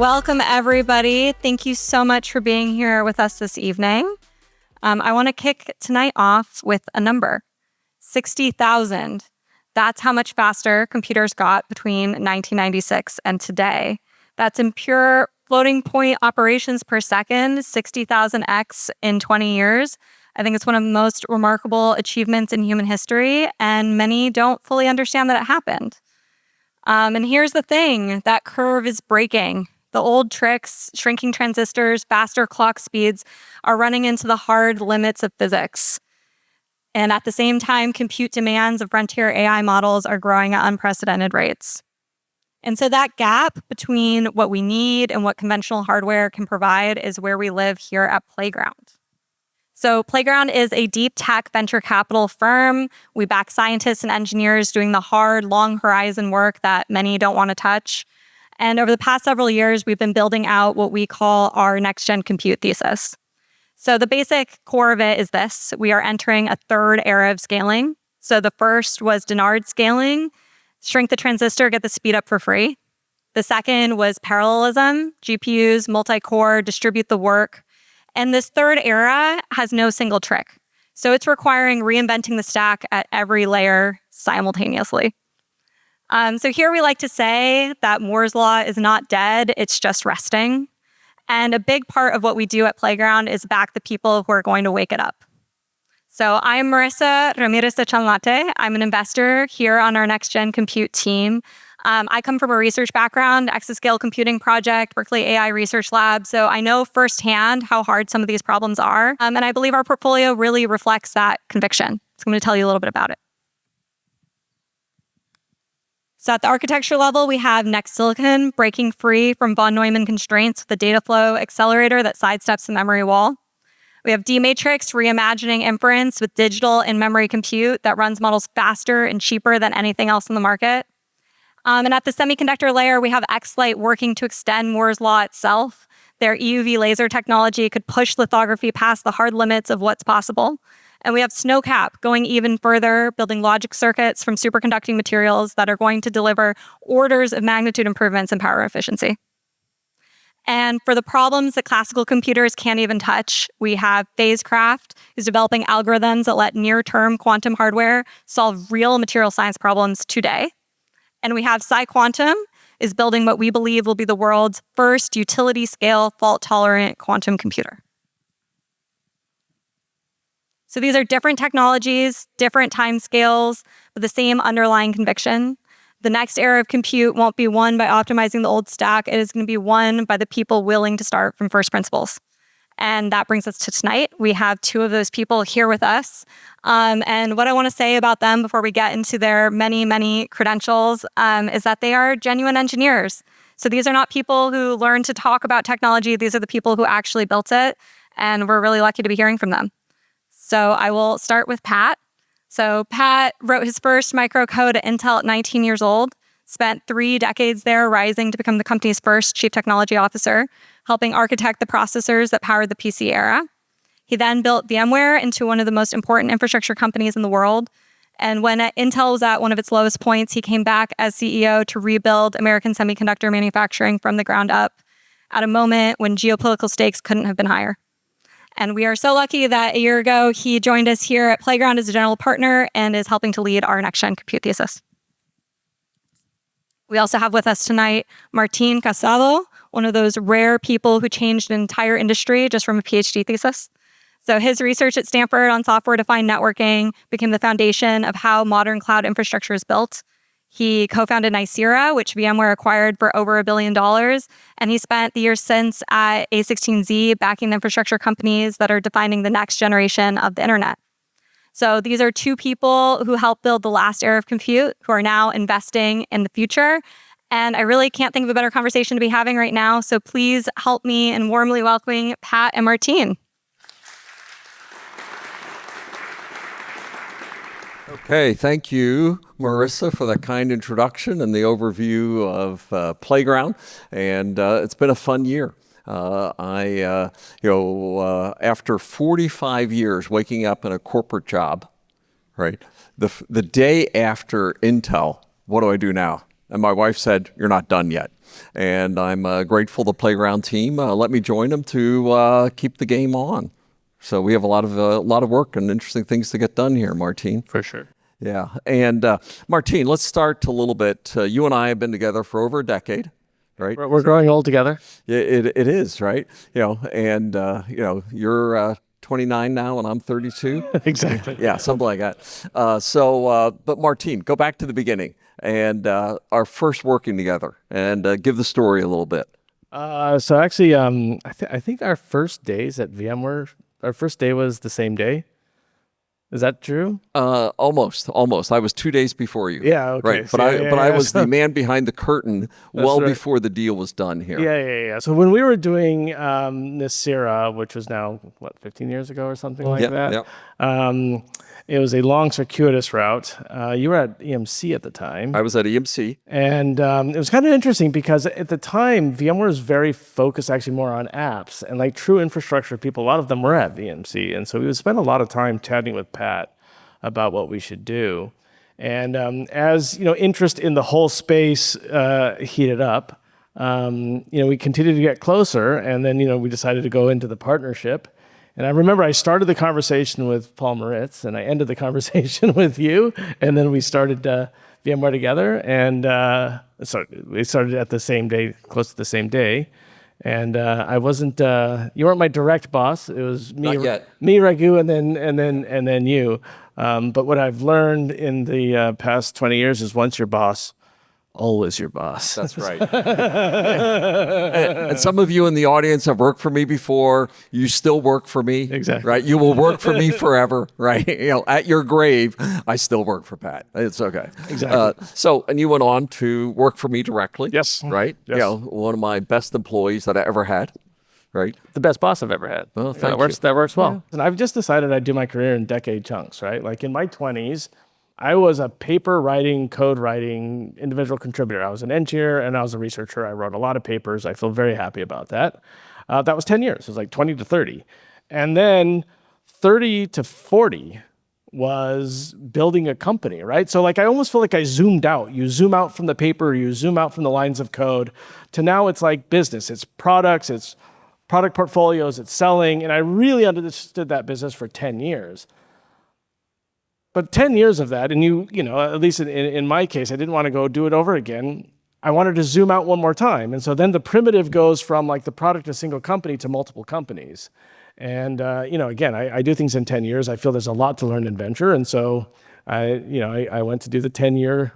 Welcome, everybody. Thank you so much for being here with us this evening. I want to kick tonight off with a number, 60,000. That's how much faster computers got between 1996 and today. That's in pure floating point operations per second, 60,000x in 20 years. I think it's one of the most remarkable achievements in human history, and many don't fully understand that it happened. And here's the thing, that curve is breaking. The old tricks, shrinking transistors, faster clock speeds, are running into the hard limits of physics. And at the same time, compute demands of frontier AI models are growing at unprecedented rates. And so that gap between what we need and what conventional hardware can provide is where we live here at Playground. So Playground is a deep tech venture capital firm. We back scientists and engineers doing the hard, long horizon work that many don't want to touch. And over the past several years, we've been building out what we call our next-gen compute thesis. So the basic core of it is this. We are entering a third era of scaling. So the first was Dennard scaling, shrink the transistor, get the speed up for free. The second was parallelism, GPUs, multi-core, distribute the work. And this third era has no single trick. So it's requiring reinventing the stack at every layer simultaneously. So here we like to say that Moore's Law is not dead, it's just resting. And a big part of what we do at Playground is back the people who are going to wake it up. So I'm Marissa Ramirez de Chanlate. I'm an investor here on our Next Gen Compute team. I come from a research background, Exascale Computing Project, Berkeley AI Research Lab. So I know firsthand how hard some of these problems are. And I believe our portfolio really reflects that conviction. So I'm going to tell you a little bit about it. So at the architecture level, we have Next Silicon breaking free from von Neumann constraints with a data flow accelerator that sidesteps the memory wall. We have D-Matrix reimagining inference with digital in-memory compute that runs models faster and cheaper than anything else in the market. And at the semiconductor layer, we have X-Lite working to extend Moore's Law itself. Their EUV laser technology could push lithography past the hard limits of what's possible. And we have Snowcap going even further, building logic circuits from superconducting materials that are going to deliver orders of magnitude improvements in power efficiency. And for the problems that classical computers can't even touch, we have Phasecraft, who's developing algorithms that let near-term quantum hardware solve real material science problems today. And we have PsiQuantum, is building what we believe will be the world's first utility-scale, fault-tolerant quantum computer. So these are different technologies, different timescales, but the same underlying conviction. The next era of compute won't be won by optimizing the old stack. It is going to be won by the people willing to start from first principles. And that brings us to tonight. We have two of those people here with us. And what I want to say about them before we get into their many, many credentials is that they are genuine engineers. So these are not people who learn to talk about technology. These are the people who actually built it. And we're really lucky to be hearing from them. So I will start with Pat. So Pat wrote his first microcode at Intel at 19 years old, spent 3 decades there rising to become the company's first chief technology officer, helping architect the processors that powered the PC era. He then built VMware into one of the most important infrastructure companies in the world. And when Intel was at one of its lowest points, he came back as CEO to rebuild American semiconductor manufacturing from the ground up at a moment when geopolitical stakes couldn't have been higher. And we are so lucky that a year ago, he joined us here at Playground as a general partner and is helping to lead our next-gen compute thesis. We also have with us tonight Martin Casado, one of those rare people who changed an entire industry just from a PhD thesis. So his research at Stanford on software-defined networking became the foundation of how modern cloud infrastructure is built. He co-founded Nicira, which VMware acquired for over $1 billion. And he spent the years since at A16Z backing the infrastructure companies that are defining the next generation of the internet. So these are two people who helped build the last era of compute, who are now investing in the future. And I really can't think of a better conversation to be having right now. So please help me in warmly welcoming Pat and Martin. Okay, thank you, Marissa, for that kind introduction and the overview of Playground. And it's been a fun year. After 45 years waking up in a corporate job, right? The day after Intel, what do I do now? And my wife said, "You're not done yet." And I'm grateful the Playground team let me join them to keep the game on. So we have a lot of work and interesting things to get done here, Martine. For sure. Yeah. And Martine, let's start a little bit. You and I have been together for over a decade, right? We're growing old together. Yeah, it is, right? And you're 29 now and I'm 32. Exactly. Yeah, something like that. But Martine, go back to the beginning and our first working together and give the story a little bit. So actually, I think our first days at VMware, our first day was the same day. Is that true? Almost. I was 2 days before you. Yeah, okay. Right, but I was the man behind the curtain before the deal was done here. Yeah. So when we were doing Nicira, which was now, 15 years ago or something like that? Yep. It was a long, circuitous route. You were at EMC at the time. I was at EMC. And it was kind of interesting because at the time, VMware was very focused actually more on apps. And like true infrastructure people, a lot of them were at VMC. And so we would spend a lot of time chatting with Pat about what we should do. And as interest in the whole space heated up, we continued to get closer. And then, we decided to go into the partnership. And I remember I started the conversation with Paul Moritz, and I ended the conversation with you, and then we started VMware together, and we started at the same day, close to the same day. And I wasn't, you weren't my direct boss. It was me, Not yet. Raghu, and then you. But what I've learned in the past 20 years is once your boss, always your boss. That's right. and some of you in the audience have worked for me before. You still work for me. Exactly. Right? You will work for me forever, right? At your grave, I still work for Pat. It's okay. Exactly. And you went on to work for me directly. Yes. Right? Yes. One of my best employees that I ever had. Right? The best boss I've ever had. Well, that works well. Yeah. And I've just decided I'd do my career in decade chunks, right? Like in my 20s, I was a paper writing, code writing individual contributor. I was an engineer and I was a researcher. I wrote a lot of papers. I feel very happy about that. That was 10 years. It was like 20 to 30. And then 30 to 40 was building a company, right? So like I almost feel like I zoomed out. You zoom out from the paper, you zoom out from the lines of code to now it's like business. It's products, it's product portfolios, it's selling. And I really understood that business for 10 years. But 10 years of that, and at least in my case, I didn't want to go do it over again. I wanted to zoom out one more time. And so then the primitive goes from like the product of a single company to multiple companies. And, again, I do things in 10 years. I feel there's a lot to learn in venture. And so I went to do the 10-year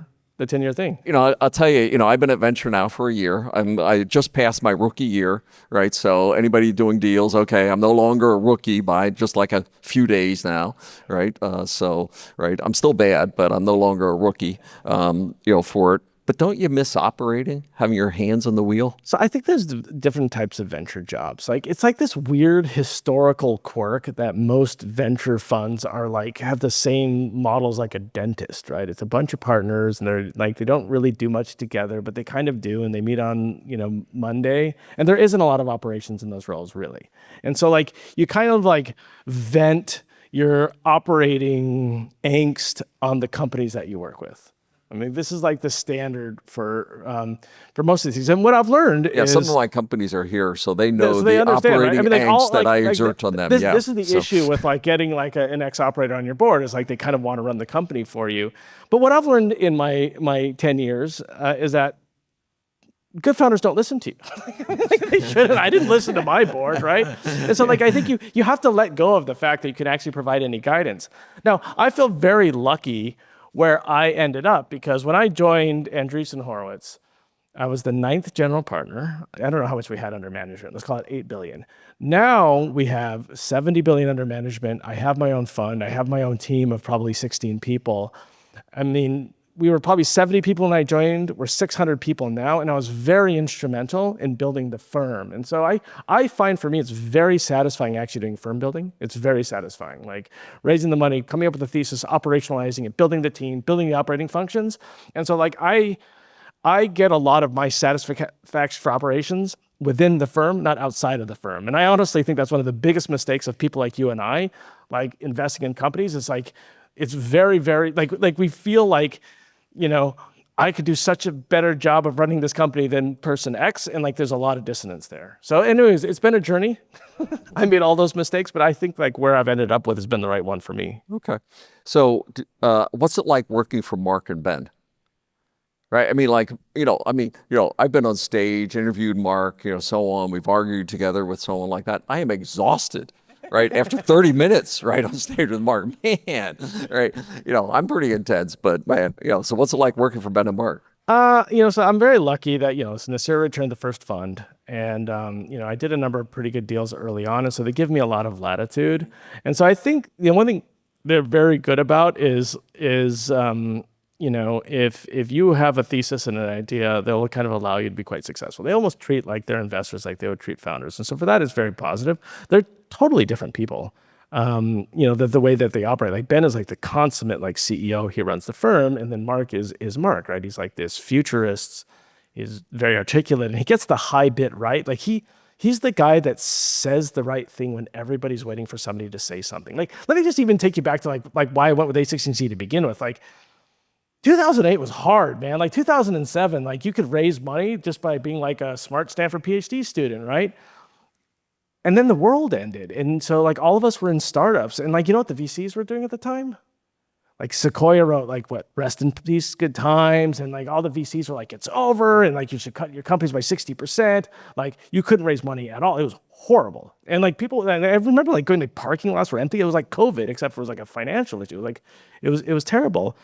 thing. I'll tell you, I've been at Venture now for a year. I just passed my rookie year, right? So anybody doing deals, okay, I'm no longer a rookie by just like a few days now, right? Right, I'm still bad, but I'm no longer a rookie, for it. But don't you miss operating, having your hands on the wheel? So I think there's different types of venture jobs. Like it's like this weird historical quirk that most venture funds are like have the same models like a dentist, right? It's a bunch of partners and they're like they don't really do much together, but they kind of do, and they meet on Monday, and there isn't a lot of operations in those roles really. And so like you kind of like vent your operating angst on the companies that you work with. I mean, this is like the standard for most of these things. And what I've learned is... some of my companies are here, so they know they the operating right? angst that I exert on them. This is the issue with like getting like an ex-operator on your board is like they kind of want to run the company for you. But what I've learned in my 10 years is that good founders don't listen to you. Like they shouldn't. I didn't listen to my board, right? And so like I think you have to let go of the fact that you can actually provide any guidance. Now, I feel very lucky where I ended up, because when I joined Andreessen Horowitz, I was the 9th general partner. I don't know how much we had under management. Let's call it $8 billion. Now we have $70 billion under management. I have my own fund. I have my own team of probably 16 people. I mean, we were probably 70 people when I joined. We're 600 people now, and I was very instrumental in building the firm. And so I find for me, it's very satisfying actually doing firm building. It's very satisfying, like raising the money, coming up with a thesis, operationalizing it, building the team, building the operating functions. And so like I get a lot of my satisfaction for operations within the firm, not outside of the firm. And I honestly think that's one of the biggest mistakes of people like you and I, like investing in companies. It's like, it's very, very, like we feel like, I could do such a better job of running this company than person X, and like there's a lot of dissonance there. So anyways, it's been a journey. I made all those mistakes, but I think like where I've ended up with has been the right one for me. Okay. So, what's it like working for Mark and Ben? Right? I mean, like, I've been on stage, interviewed Mark, so on. We've argued together with someone like that. I am exhausted, right? After 30 minutes, right, on stage with Mark, man, right? I'm pretty intense, but man, so what's it like working for Ben and Mark? So I'm very lucky that, so Nasir returned the first fund, and, I did a number of pretty good deals early on. And so they give me a lot of latitude. And so I think one thing they're very good about is if you have a thesis and an idea, they'll kind of allow you to be quite successful. They almost treat like their investors like they would treat founders. And so for that, it's very positive. They're totally different people. The way that they operate. Like Ben is like the consummate like CEO. He runs the firm, and then Mark is Mark, right? He's like this futurist. He's very articulate, and he gets the high bit right. Like he's the guy that says the right thing when everybody's waiting for somebody to say something. Like let me just even take you back to like why I went with A16Z to begin with. Like 2008 was hard, man. Like 2007, like you could raise money just by being like a smart Stanford PhD student, right? And then the world ended. And so like all of us were in startups. And like, you know what the VCs were doing at the time? Like Sequoia wrote like what, rest in peace, good times. And like all the VCs were like, it's over. And like you should cut your companies by 60%. Like you couldn't raise money at all. It was horrible. And like people, and I remember like going to parking lots were empty. It was like COVID, except for it was like a financial issue. Like it was terrible.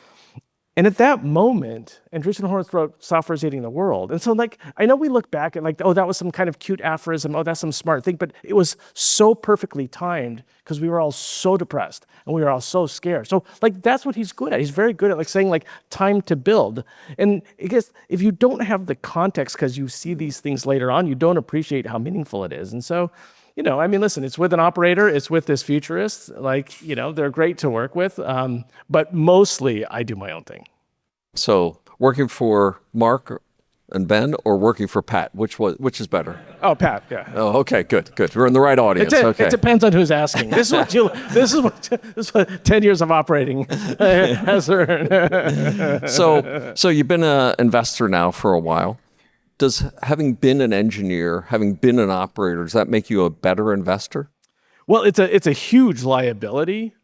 And at that moment, Andreessen Horowitz wrote Software is Eating the World. And so like, I know we look back and like, oh, that was some kind of cute aphorism. Oh, that's some smart thing. But it was so perfectly timed because we were all so depressed and we were all so scared. So like, that's what he's good at. He's very good at like saying like time to build. And I guess if you don't have the context because you see these things later on, you don't appreciate how meaningful it is. And so, listen, it's with an operator, it's with this futurist, like, they're great to work with. But mostly I do my own thing. So working for Mark and Ben or working for Pat, which is better? Oh, Pat, yeah. Oh, okay, good. We're in the right audience. Okay. It depends on who's asking. This is what 10 years of operating has earned. So you've been an investor now for a while. Does having been an engineer, having been an operator, does that make you a better investor? Well, it's a huge liability.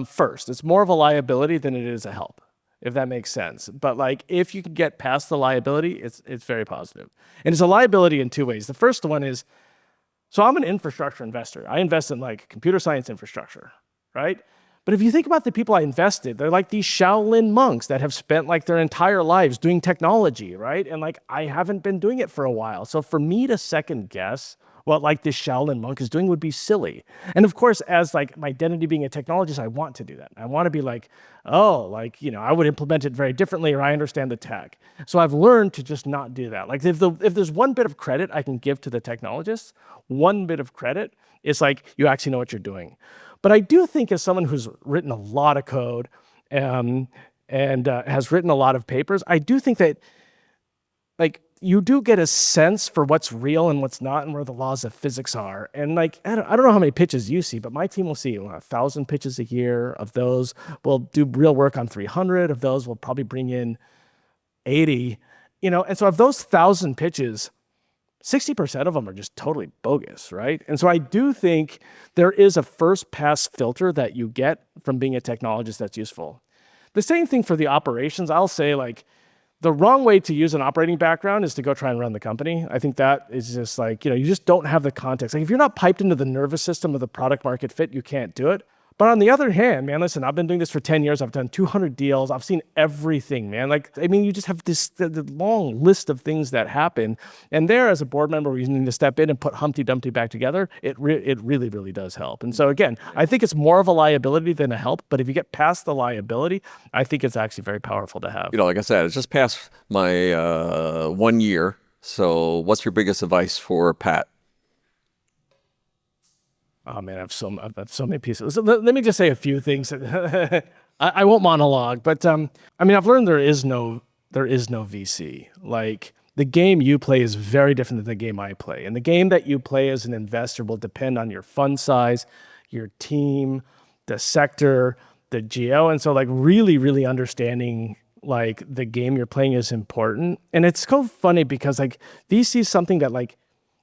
First, it's more of a liability than it is a help, if that makes sense. But like, if you can get past the liability, it's very positive. And it's a liability in two ways. The first one is, so I'm an infrastructure investor. I invest in like computer science infrastructure, right? But if you think about the people I invested, they're like these Shaolin monks that have spent like their entire lives doing technology, right? And like, I haven't been doing it for a while. So for me to second guess what like this Shaolin monk is doing would be silly. And of course, as like my identity being a technologist, I want to do that. I want to be like, oh, like, I would implement it very differently, or I understand the tech. So I've learned to just not do that. Like if there's one bit of credit I can give to the technologists, one bit of credit is like, you actually know what you're doing. But I do think as someone who's written a lot of code and has written a lot of papers, I do think that like you do get a sense for what's real and what's not and where the laws of physics are. And like, I don't know how many pitches you see, but my team will see 1,000 pitches a year. Of those, we'll do real work on 300. Of those, we'll probably bring in 80. And so of those 1,000 pitches, 60% of them are just totally bogus, right? And so I do think there is a first pass filter that you get from being a technologist that's useful. The same thing for the operations. I'll say like the wrong way to use an operating background is to go try and run the company. I think that is just like, you just don't have the context. Like if you're not piped into the nervous system of the product market fit, you can't do it. But on the other hand, man, listen, I've been doing this for 10 years. I've done 200 deals. I've seen everything, man. Like, I mean, you just have the long list of things that happen. And there, as a board member, you need to step in and put Humpty Dumpty back together. It really, really does help. And so again, I think it's more of a liability than a help. But if you get past the liability, I think it's actually very powerful to have. Like I said, it's just past my 1 year. So what's your biggest advice for Pat? Oh man, I have so many pieces. So let me just say a few things. I won't monologue, but I've learned there is no VC. Like the game you play is very different than the game I play, and the game that you play as an investor will depend on your fund size, your team, the sector, the geo, and so like really, really understanding like the game you're playing is important. And it's so funny because like VC is something that like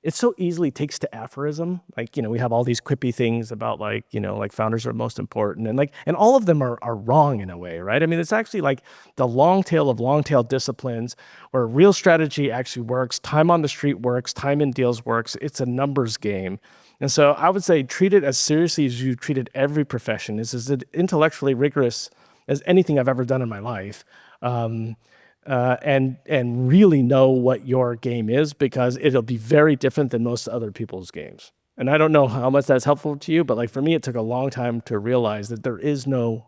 it so easily takes to aphorism. Like, we have all these quippy things about like, like founders are most important and all of them are wrong in a way, right? I mean, it's actually like the long tail of long tail disciplines where real strategy actually works, time on the street works, time in deals works. It's a numbers game. And so I would say treat it as seriously as you treated every profession. This is as intellectually rigorous as anything I've ever done in my life. And really know what your game is, because it'll be very different than most other people's games. And I don't know how much that's helpful to you, but like for me, it took a long time to realize that there is no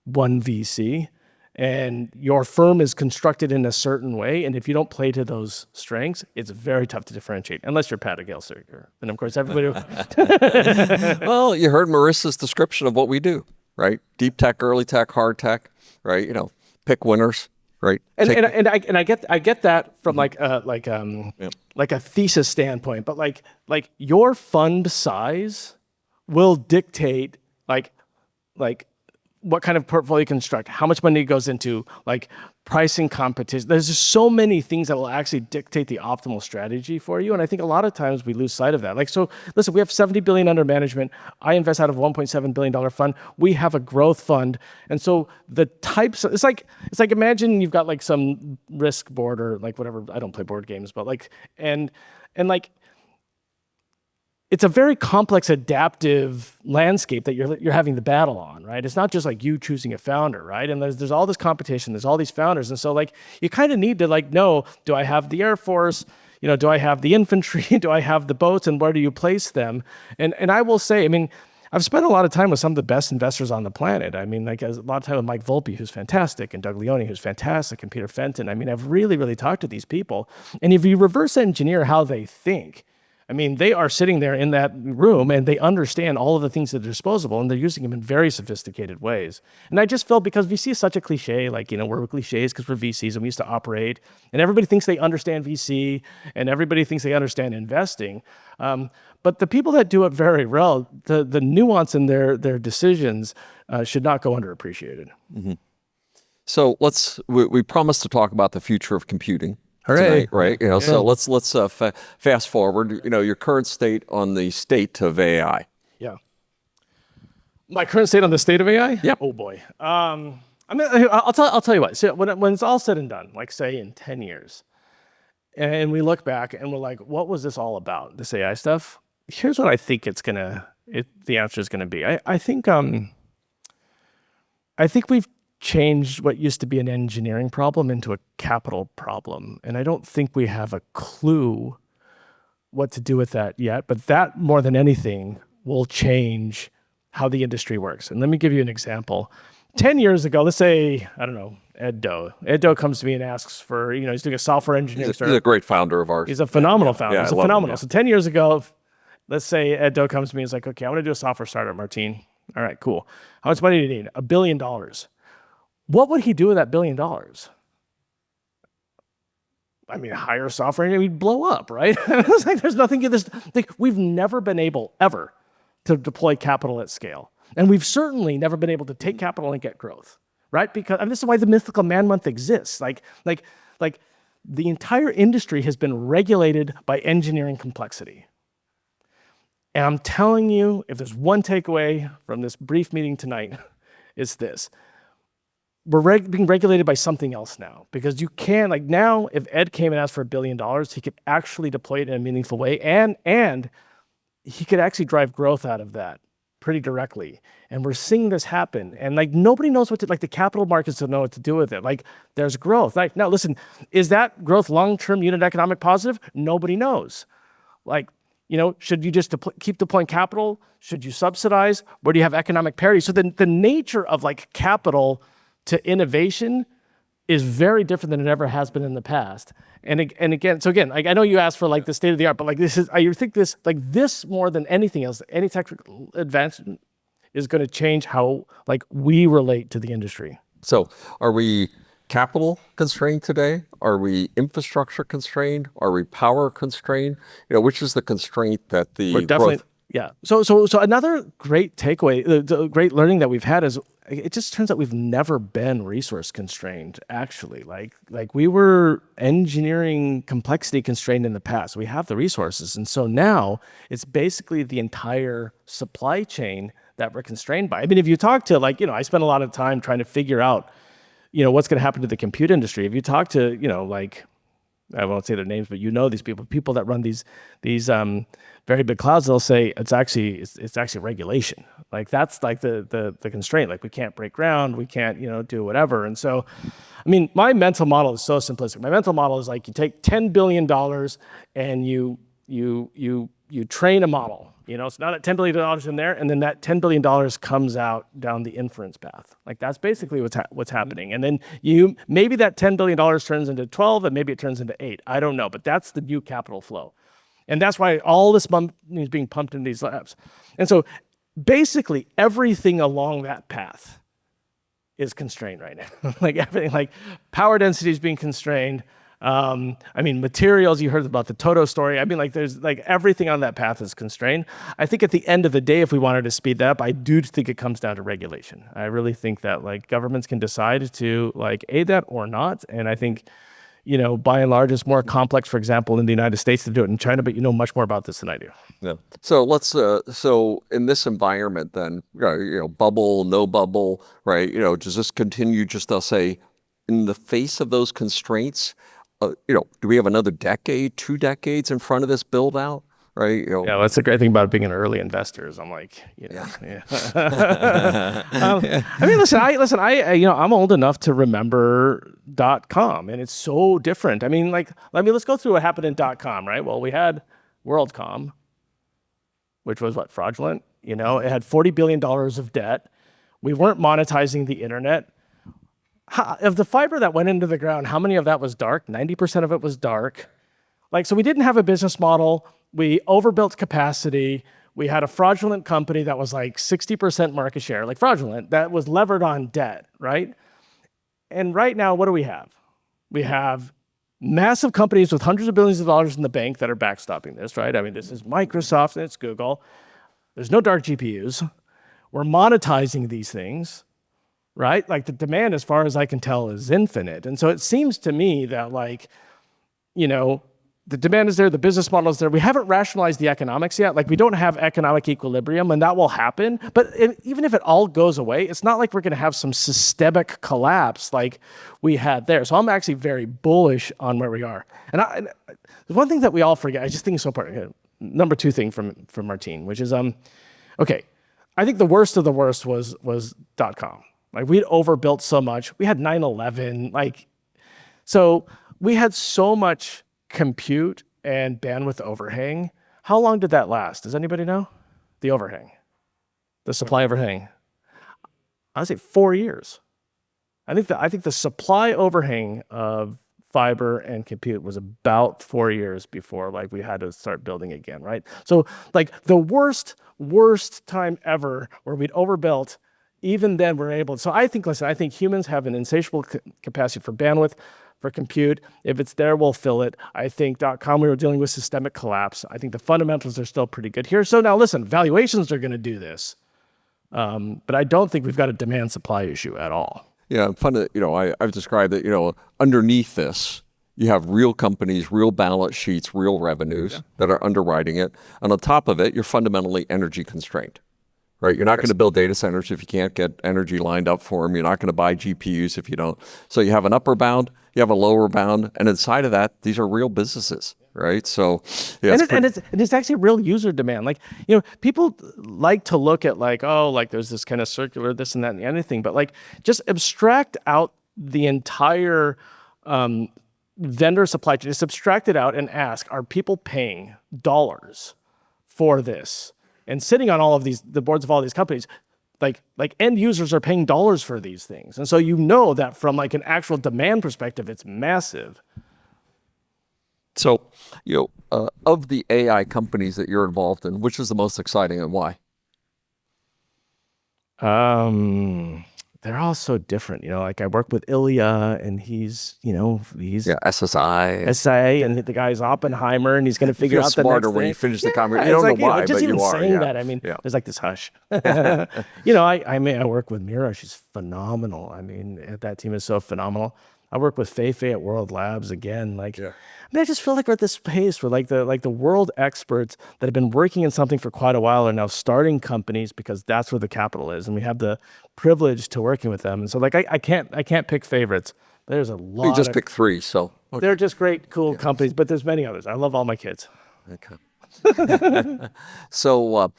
one VC, and your firm is constructed in a certain way. And if you don't play to those strengths, it's very tough to differentiate, unless you're Pat or Gelsinger. And of course, everybody. Well, you heard Marissa's description of what we do, right? Deep tech, early tech, hard tech, right? Pick winners. Right. And I get that from like a thesis standpoint, but like your fund size will dictate like what kind of portfolio you construct, how much money goes into like pricing competition. There's just so many things that will actually dictate the optimal strategy for you. And I think a lot of times we lose sight of that. Like, so listen, we have 70 billion under management. I invest out of a $1.7 billion fund. We have a growth fund. And so the types, it's like imagine you've got like some risk board or like whatever. I don't play board games, but like, and like, it's a very complex adaptive landscape that you're having the battle on, right? It's not just like you choosing a founder, right? And there's all this competition, there's all these founders. And so like, you kind of need to like know, do I have the Air Force? Do I have the infantry? Do I have the boats? And where do you place them? And I will say, I mean, I've spent a lot of time with some of the best investors on the planet. I mean, like a lot of time with Mike Volpe, who's fantastic, and Doug Leone, who's fantastic, and Peter Fenton. I mean, I've really, really talked to these people. And if you reverse engineer how they think, I mean, they are sitting there in that room and they understand all of the things that are disposable, and they're using them in very sophisticated ways. And I just felt, because VC is such a cliche, like, we're cliches because we're VCs and we used to operate, and everybody thinks they understand VC and everybody thinks they understand investing. But the people that do it very well, the nuance in their decisions should not go underappreciated. Mm-hmm. So we promised to talk about the future of computing. Hooray. Tonight, right? So let's fast forward. Your current state on the state of AI. Yeah. My current state on the state of AI? Yeah. Oh boy. I'll tell you what. So when it's all said and done, like say in 10 years, and we look back and we're like, what was this all about? This AI stuff? Here's what I think the answer is gonna be. I think we've changed what used to be an engineering problem into a capital problem. And I don't think we have a clue what to do with that yet, but that more than anything will change how the industry works. And let me give you an example. 10 years ago, let's say, I don't know, Ed Doe. Ed Doe comes to me and asks for, he's doing a software engineering startup. He's a great founder of ours. He's a phenomenal founder. Yeah, He's a phenomenal. So 10 years ago, let's say Ed Doe comes to me and is like, okay, I want to do a software startup, Martine. All right, cool. How much money do you need? $1 billion. What would he do with that $1 billion? I mean, hire software engineer, he'd blow up, right? It's like there's nothing. We've never been able ever to deploy capital at scale, and we've certainly never been able to take capital and get growth, right? Because this is why the mythical man month exists. Like the entire industry has been regulated by engineering complexity. And I'm telling you, if there's one takeaway from this brief meeting tonight, it's this. We're being regulated by something else now, because you can, like now, if Ed came and asked for $1 billion, he could actually deploy it in a meaningful way, and he could actually drive growth out of that pretty directly. And we're seeing this happen, and like nobody knows what to, like the capital markets don't know what to do with it. Like there's growth. Like now, listen, is that growth long-term unit economic positive? Nobody knows. Like, should you just keep deploying capital? Should you subsidize? Where do you have economic parity? So the nature of like capital to innovation is very different than it ever has been in the past. And again, like I know you asked for like the state of the art, but like I think this more than anything else, any technical advancement is going to change how like we relate to the industry. So are we capital constrained today? Are we infrastructure constrained? Are we power constrained? Which is the constraint that the We're definitely, growth? Yeah. So another great takeaway, the great learning that we've had is it just turns out we've never been resource constrained, actually. Like we were engineering complexity constrained in the past. We have the resources. And so now it's basically the entire supply chain that we're constrained by. I mean, if you talk to I spend a lot of time trying to figure out, what's going to happen to the compute industry. If you talk to, I won't say their names, but these people that run these very big clouds, they'll say it's actually regulation. Like that's like the constraint. Like we can't break ground, we can't do whatever. And so, I mean, my mental model is so simplistic. My mental model is like you take $10 billion and you train a model. It's not at $10 billion in there, and then that $10 billion comes out down the inference path. Like that's basically what's happening. And then maybe that $10 billion turns into 12, and maybe it turns into 8. I don't know, but that's the new capital flow. And that's why all this money is being pumped into these labs. And so basically everything along that path is constrained right now. Like everything, like power density is being constrained. I mean, materials, you heard about the Toto story. I mean, like there's like everything on that path is constrained. I think at the end of the day, if we wanted to speed that up, I do think it comes down to regulation. I really think that like governments can decide to like aid that or not. And I think, by and large, it's more complex, for example, in the United States to do it in China, but you know much more about this than I do. Yeah. So let's, so in this environment then, bubble, no bubble, right? Does this continue just, I'll say, in the face of those constraints, do we have another decade, 2 decades in front of this build out? Right. Yeah, that's the great thing about being an early investor is I'm like, yeah. I mean, listen, I'm old enough to remember .com, and it's so different. I mean, let's go through what happened in .com, right? Well, we had WorldCom, which was fraudulent. It had $40 billion of debt. We weren't monetizing the internet. Of the fiber that went into the ground, how many of that was dark? 90% of it was dark. So we didn't have a business model. We overbuilt capacity. We had a fraudulent company that was like 60% market share, like fraudulent, that was levered on debt, right? And right now, what do we have? We have massive companies with hundreds of billions of dollars in the bank that are backstopping this, right? I mean, this is Microsoft and it's Google. There's no dark GPUs. We're monetizing these things, right? Like the demand, as far as I can tell, is infinite. And so it seems to me that the demand is there, the business model is there. We haven't rationalized the economics yet. Like we don't have economic equilibrium, and that will happen. But even if it all goes away, it's not like we're going to have some systemic collapse like we had there. So I'm actually very bullish on where we are. And there's one thing that we all forget. I just think it's so important. Number 2 thing from Martine, which is okay. I think the worst of the worst was .com. Like we'd overbuilt so much. We had 9/11. So we had so much compute and bandwidth overhang. How long did that last? Does anybody know? The overhang, the supply overhang. I would say 4 years. I think the supply overhang of fiber and compute was about 4 years before we had to start building again, right? So the worst time ever where we'd overbuilt. Even then, we're able. So I think humans have an insatiable capacity for bandwidth, for compute. If it's there, we'll fill it. I think .com, we were dealing with systemic collapse. I think the fundamentals are still pretty good here. So now listen, valuations are going to do this. But I don't think we've got a demand supply issue at all. Yeah, I've described it, underneath this, you have real companies, real balance sheets, real revenues that are underwriting it. And on top of it, you're fundamentally energy constrained. Right, you're not going to build data centers if you can't get energy lined up for them. You're not going to buy GPUs if you don't. So you have an upper bound, you have a lower bound, and inside of that, these are real businesses, right? So, yeah, and it's actually real user demand. People like to look at there's this kind of circular this and that and anything, but just abstract out the entire vendor supply chain. Just abstract it out and ask: are people paying dollars for this? And sitting on all of the boards of all these companies, like end users are paying dollars for these things. And so that from an actual demand perspective, it's massive. So, of the AI companies that you're involved in, which is the most exciting and why? The they're all so different. Like I work with Ilya, and he's SSI. SIA, and the guy's Oppenheimer, and he's going to figure out the next smarter when thing. you finish the conversation. Yeah, You don't like, know why, just but even you are. saying that, I mean, there's like this hush. I work with Mira. She's phenomenal. I mean, that team is so phenomenal. I work with Feifei at World Labs again. I just feel like we're at this pace where the world experts that have been working in something for quite a while are now starting companies because that's where the capital is, and we have the privilege to working with them. And so I can't pick favorites. There's a lot. You just pick 3, so okay. They're just great, cool companies, but there's many others. I love all my kids. Okay. So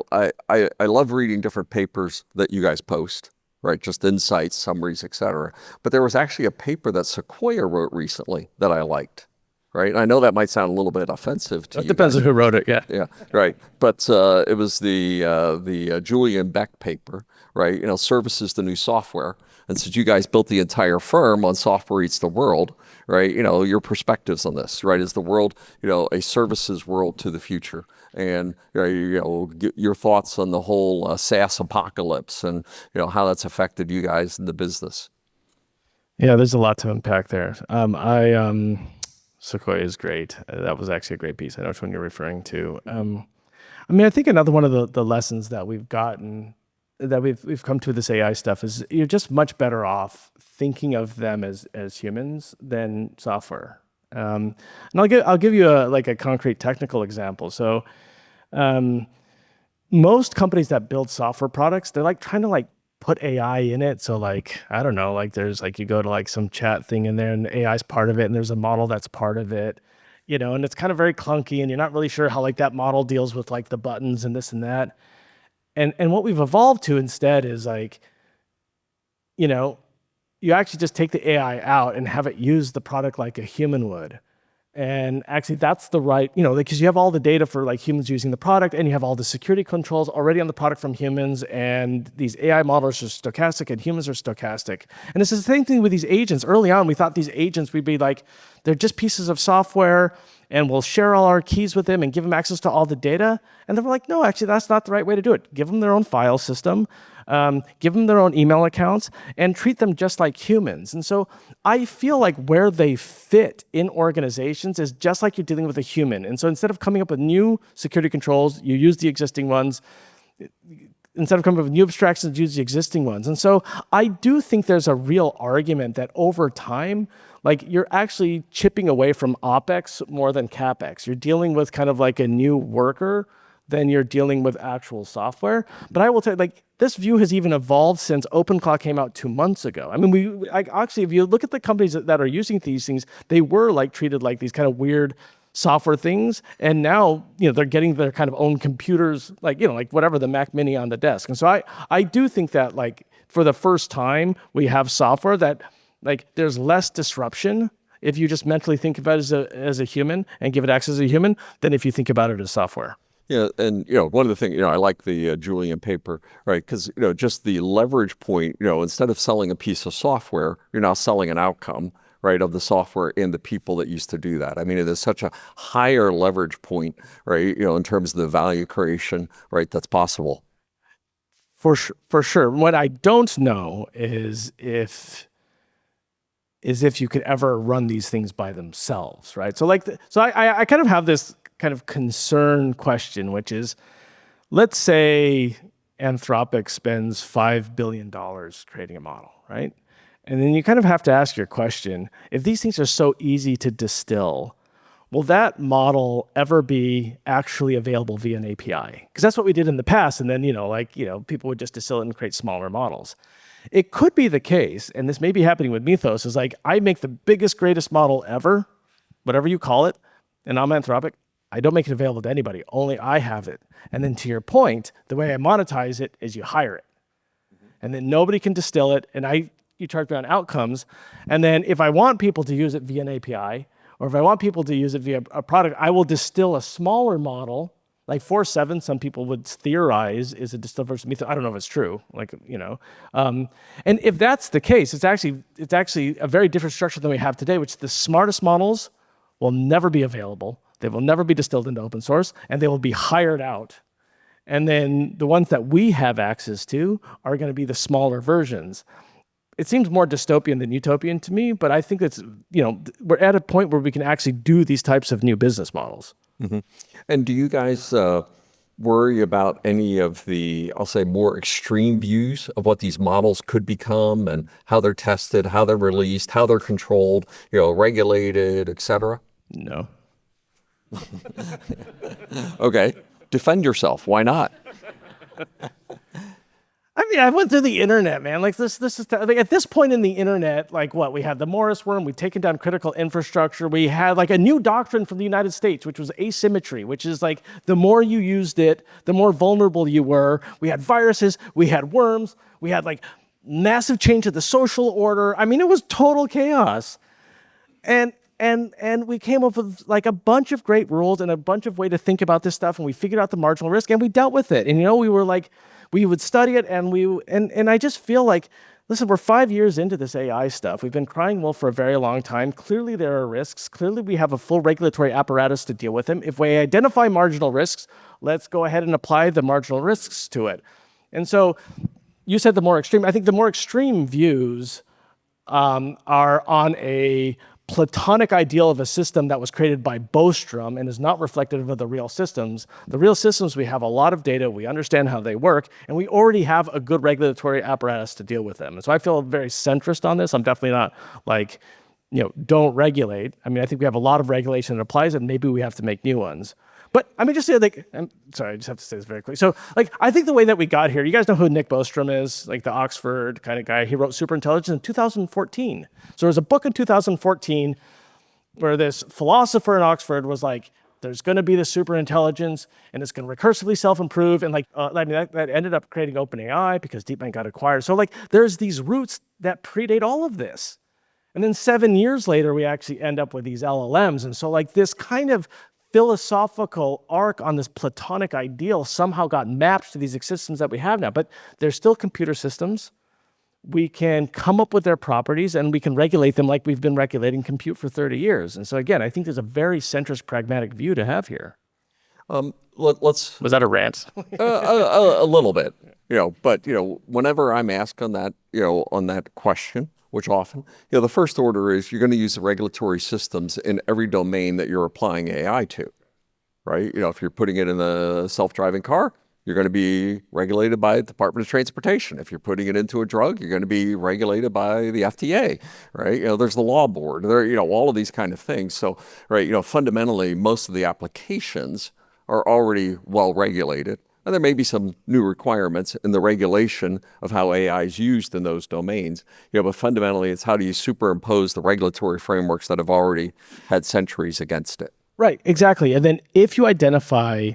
I love reading different papers that you guys post, right? Just insights, summaries, etc. But there was actually a paper that Sequoia wrote recently that I liked, right? And I know that might sound a little bit offensive to you. It depends on who wrote it, yeah. Yeah, right. But it was the Julian Beck paper, right? Service is the new software. And since you guys built the entire firm on software eats the world, right? Your perspectives on this, right? Is the world, a services world to the future? And your thoughts on the whole SaaS apocalypse and how that's affected you guys in the business. Yeah, there's a lot to unpack there. Sequoia is great. That was actually a great piece. I know which one you're referring to. I think another one of the lessons that we've gotten, that we've come to this AI stuff, is you're just much better off thinking of them as humans than software. And I'll give you a concrete technical example. So most companies that build software products, they're trying to put AI in it. So I don't know, there's you go to some chat thing in there and AI is part of it, and there's a model that's part of it, and it's kind of very clunky, and you're not really sure how that model deals with the buttons and this and that. And what we've evolved to instead is you actually just take the AI out and have it use the product like a human would. And actually that's the right, because you have all the data for humans using the product, and you have all the security controls already on the product from humans, and these AI models are stochastic and humans are stochastic. And it's the same thing with these agents. Early on, we thought these agents, we'd be they're just pieces of software, and we'll share all our keys with them and give them access to all the data. And they were no, actually, that's not the right way to do it. Give them their own file system, give them their own email accounts, and treat them just like humans. And so I feel where they fit in organizations is just like you're dealing with a human. And so instead of coming up with new security controls, you use the existing ones. Instead of coming up with new abstractions, use the existing ones. And so I do think there's a real argument that over time, you're actually chipping away from OpEx more than CapEx. You're dealing with kind of a new worker than you're dealing with actual software. But I will tell you, this view has even evolved since OpenClaw came out 2 months ago. I mean, actually, if you look at the companies that are using these things, they were treated like these kind of weird software things, and now they're getting their kind of own computers, whatever, the Mac Mini on the desk. And so I do think that for the first time we have software that there's less disruption if you just mentally think about it as a human and give it access as a human than if you think about it as software. Yeah, and one of the things, I like the Julian paper, right? Because just the leverage point, instead of selling a piece of software, you're now selling an outcome, right, of the software and the people that used to do that. I mean, it is such a higher leverage point, right? In terms of the value creation, right, that's possible. For sure. What I don't know is if you could ever run these things by themselves, right? So I kind of have this kind of concern question, which is, let's say Anthropic spends $5 billion creating a model, right? And then you kind of have to ask your question, if these things are so easy to distill, will that model ever be actually available via an API? Because that's what we did in the past, and then people would just distill it and create smaller models. It could be the case, and this may be happening with Mythos, is I make the biggest, greatest model ever, whatever you call it, and I'm Anthropic. I don't make it available to anybody. Only I have it. And then to your point, the way I monetize it is you hire it. And then nobody can distill it, and you charge me on outcomes. And then if I want people to use it via an API, or if I want people to use it via a product, I will distill a smaller model, like 4.7, some people would theorize is a distilled version of Mythos. I don't know if it's true, and if that's the case, it's actually a very different structure than we have today, which the smartest models will never be available. They will never be distilled into open source, and they will be hired out. And then the ones that we have access to are going to be the smaller versions. It seems more dystopian than utopian to me, but I think it's, we're at a point where we can actually do these types of new business models. And do you guys worry about any of the, I'll say, more extreme views of what these models could become and how they're tested, how they're released, how they're controlled, regulated, et cetera? No. Okay. Defend yourself. Why not? I mean, I went through the internet, man. Like this is like at this point in the internet, like what we had the Morris worm, we've taken down critical infrastructure. We had like a new doctrine from the United States, which was asymmetry, which is like the more you used it, the more vulnerable you were. We had viruses, we had worms, we had like massive change of the social order. I mean, it was total chaos, and we came up with like a bunch of great rules and a bunch of way to think about this stuff, and we figured out the marginal risk and we dealt with it. And we were like, we would study it, and I just feel like, listen, we're 5 years into this AI stuff. We've been crying wolf for a very long time. Clearly there are risks. Clearly we have a full regulatory apparatus to deal with them. If we identify marginal risks, let's go ahead and apply the marginal risks to it. And so you said the more extreme. I think the more extreme views are on a Platonic ideal of a system that was created by Bostrom and is not reflective of the real systems. The real systems, we have a lot of data, we understand how they work, and we already have a good regulatory apparatus to deal with them. And so I feel very centrist on this. I'm definitely not like, don't regulate. I mean, I think we have a lot of regulation that applies, and maybe we have to make new ones. But I mean, just say like, I'm sorry, I just have to say this very quickly. So like, I think the way that we got here, you guys know who Nick Bostrom is, like the Oxford kind of guy. He wrote Superintelligence in 2014. So there was a book in 2014 where this philosopher in Oxford was like, there's going to be this superintelligence and it's going to recursively self-improve. And like, that ended up creating OpenAI because DeepMind got acquired. So like, there's these roots that predate all of this. And then 7 years later, we actually end up with these LLMs. And so like this kind of philosophical arc on this Platonic ideal somehow got mapped to these systems that we have now, but they're still computer systems. We can come up with their properties and we can regulate them like we've been regulating compute for 30 years. And so again, I think there's a very centrist pragmatic view to have here. Was that a rant? a little bit, but whenever I'm asked on that question, which often, the first order is you're going to use the regulatory systems in every domain that you're applying AI to, right? If you're putting it in a self-driving car, you're going to be regulated by the Department of Transportation. If you're putting it into a drug, you're going to be regulated by the FDA, right? There's the law board, all of these kind of things. So, right, fundamentally, most of the applications are already well regulated. And there may be some new requirements in the regulation of how AI is used in those domains. But fundamentally, it's how do you superimpose the regulatory frameworks that have already had centuries against it. Right, exactly. And then if you identify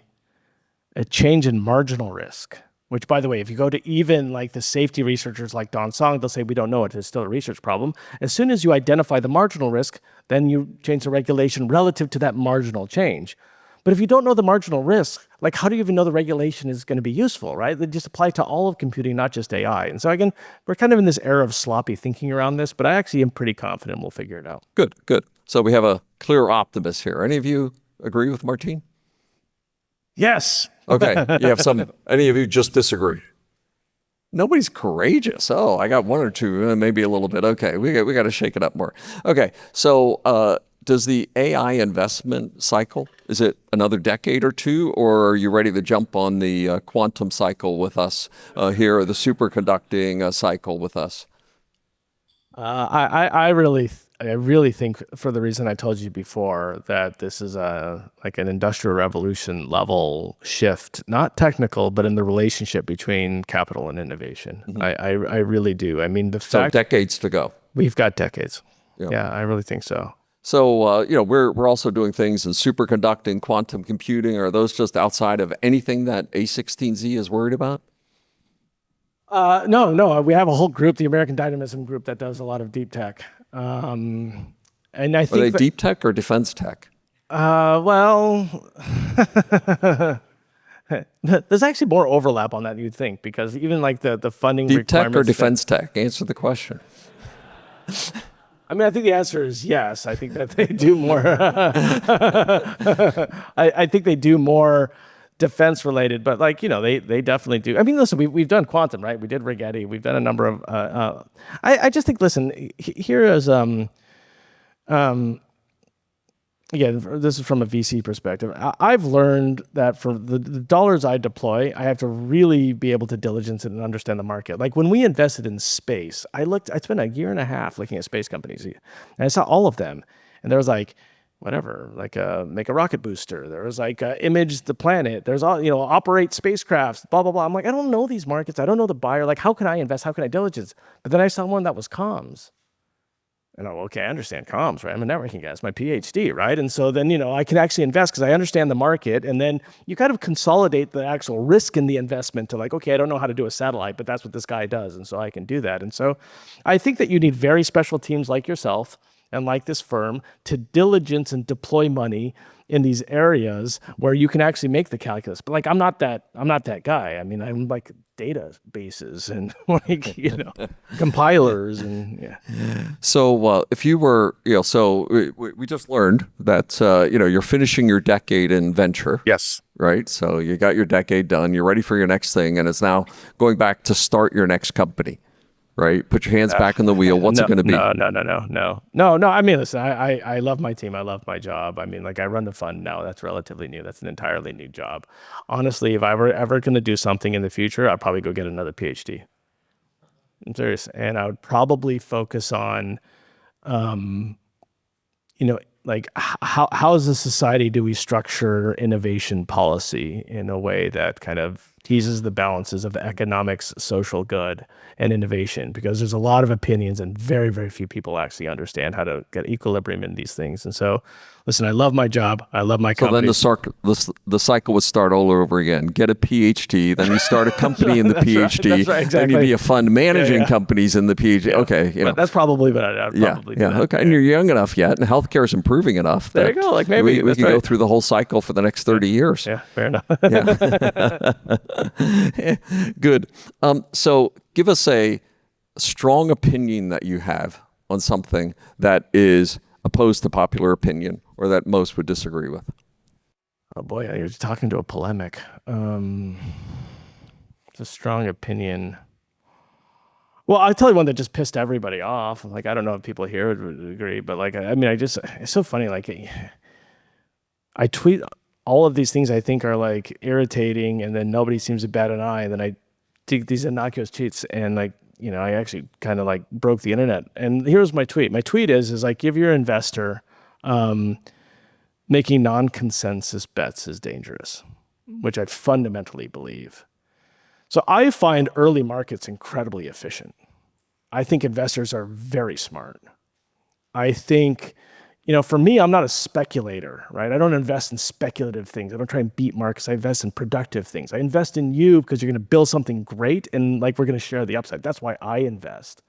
a change in marginal risk, which, by the way, if you go to even like the safety researchers like Don Song, they'll say, we don't know it. It's still a research problem. As soon as you identify the marginal risk, then you change the regulation relative to that marginal change. But if you don't know the marginal risk, like how do you even know the regulation is going to be useful, right? They just apply to all of computing, not just AI. And so again, we're kind of in this era of sloppy thinking around this, but I actually am pretty confident we'll figure it out. Good. So we have a clear optimist here. Any of you agree with Martine? Yes. Okay. You have some, any of you just disagree? Nobody's courageous. Oh, I got one or two, maybe a little bit. Okay. We got to shake it up more. Okay. So, does the AI investment cycle, is it another decade or two, or are you ready to jump on the quantum cycle with us here, or the superconducting cycle with us? I really think, for the reason I told you before, that this is like an industrial revolution level shift, not technical, but in the relationship between capital and innovation. Mm-hmm. I really do. I mean, so decades to go. We've got decades. Yeah, I really think so. So, we're also doing things in superconducting, quantum computing. Are those just outside of anything that A16Z is worried about? No. We have a whole group, the American Dynamism Group, that does a lot of deep tech. And I think are they deep tech or defense tech? Well, there's actually more overlap on that than you'd think, because even like the funding deep requirements. Deep tech or defense tech? Answer the question. I mean, I think the answer is yes. I think that they do more. I think they do more defense related, but like, they definitely do. I mean, listen, we've done quantum, right? We did Rigetti. We've done a number of, I just think, listen, here is, again, this is from a VC perspective. I've learned that for the dollars I deploy, I have to really be able to diligence it and understand the market. Like when we invested in space, I spent a year and a half looking at space companies, and I saw all of them. And there was like, whatever, like make a rocket booster. There was like image the planet. There's all, operate spacecrafts, blah, blah, blah. I'm like, I don't know these markets. I don't know the buyer. Like, how can I invest? How can I diligence? But then I saw one that was comms. And okay, I understand comms, right? I'm a networking guy. It's my PhD, right? And so then, I can actually invest because I understand the market. And then you kind of consolidate the actual risk in the investment to like, okay, I don't know how to do a satellite, but that's what this guy does. And so I can do that. And so I think that you need very special teams like yourself and like this firm to diligence and deploy money in these areas where you can actually make the calculus. But like, I'm not that guy. I mean, I'm like databases and like, compilers and yeah. So if you were, so we just learned that, you're finishing your decade in venture. Yes. Right. So you got your decade done. You're ready for your next thing. And it's now going back to start your next company. Right? Put your hands back on the wheel. What's it going to be? No. I mean, listen, I love my team. I love my job. I mean, like I run the fund now. That's relatively new. That's an entirely new job. Honestly, if I were ever going to do something in the future, I'd probably go get another PhD. I'm serious. And I would probably focus on, like how as a society do we structure innovation policy in a way that kind of teases the balances of economics, social good, and innovation, because there's a lot of opinions and very, very few people actually understand how to get equilibrium in these things. And so, listen, I love my job. I love my company. So then the cycle would start all over again. Get a PhD, then you start a company in the PhD. That's right, exactly. Then you be a fund managing companies in the PhD. Yeah. Okay, But that's probably what I'd probably do. That. Okay, and you're young enough yet, and healthcare is improving enough. There you go. Like maybe we can go through the whole cycle for the next 30 years. Yeah, fair enough. Good. So give us a strong opinion that you have on something that is opposed to popular opinion or that most would disagree with. Oh boy, you're talking to a polemic. It's a strong opinion. Well, I'll tell you one that just pissed everybody off. Like, I don't know if people here would agree, but like, I mean, it's so funny. Like, I tweet all of these things I think are like irritating, and then nobody seems to bat an eye. And then I dig these innocuous tweets, and like, I actually kind of like broke the internet. And here's my tweet. My tweet is like, give your investor, making non-consensus bets is dangerous, which I fundamentally believe. So I find early markets incredibly efficient. I think investors are very smart. I think, for me, I'm not a speculator, right? I don't invest in speculative things. I don't try and beat markets. I invest in productive things. I invest in you because you're going to build something great and like we're going to share the upside. That's why I invest.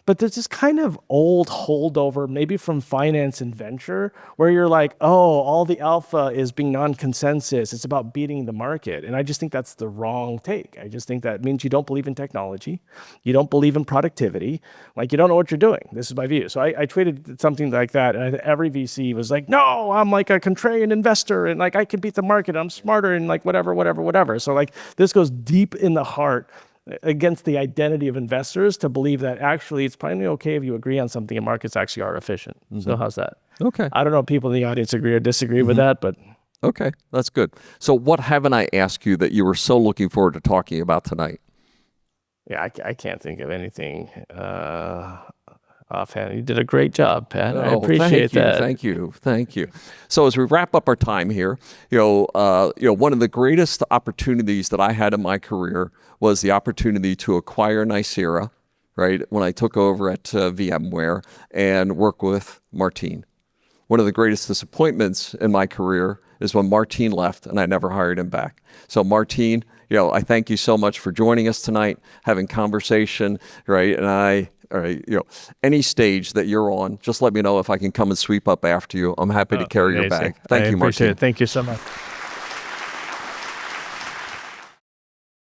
But there's this kind of old holdover, maybe from finance and venture, where you're like, oh, all the alpha is being non-consensus. It's about beating the market. And I just think that's the wrong take. I just think that means you don't believe in technology. You don't believe in productivity. Like, you don't know what you're doing. This is my view. So I tweeted something like that. And every VC was like, no, I'm like a contrarian investor. And like, I can beat the market. I'm smarter and like whatever. So like, this goes deep in the heart against the identity of investors to believe that actually it's probably okay if you agree on something and markets actually are efficient. Mm-hmm. So how's that? Okay. I don't know if people in the audience agree or disagree with that, but. Okay, that's good. So what haven't I asked you that you were so looking forward to talking about tonight? Yeah, I can't think of anything offhand. You did a great job, Pat. I appreciate that. Thank you. So as we wrap up our time here, one of the greatest opportunities that I had in my career was the opportunity to acquire Nicira, right? When I took over at VMware and work with Martin. One of the greatest disappointments in my career is when Martin left and I never hired him back. So Martin, I thank you so much for joining us tonight, having conversation, right? And any stage that you're on, just let me know if I can come and sweep up after you. I'm happy to carry your bag. Thank you, Martin. Thank you so much.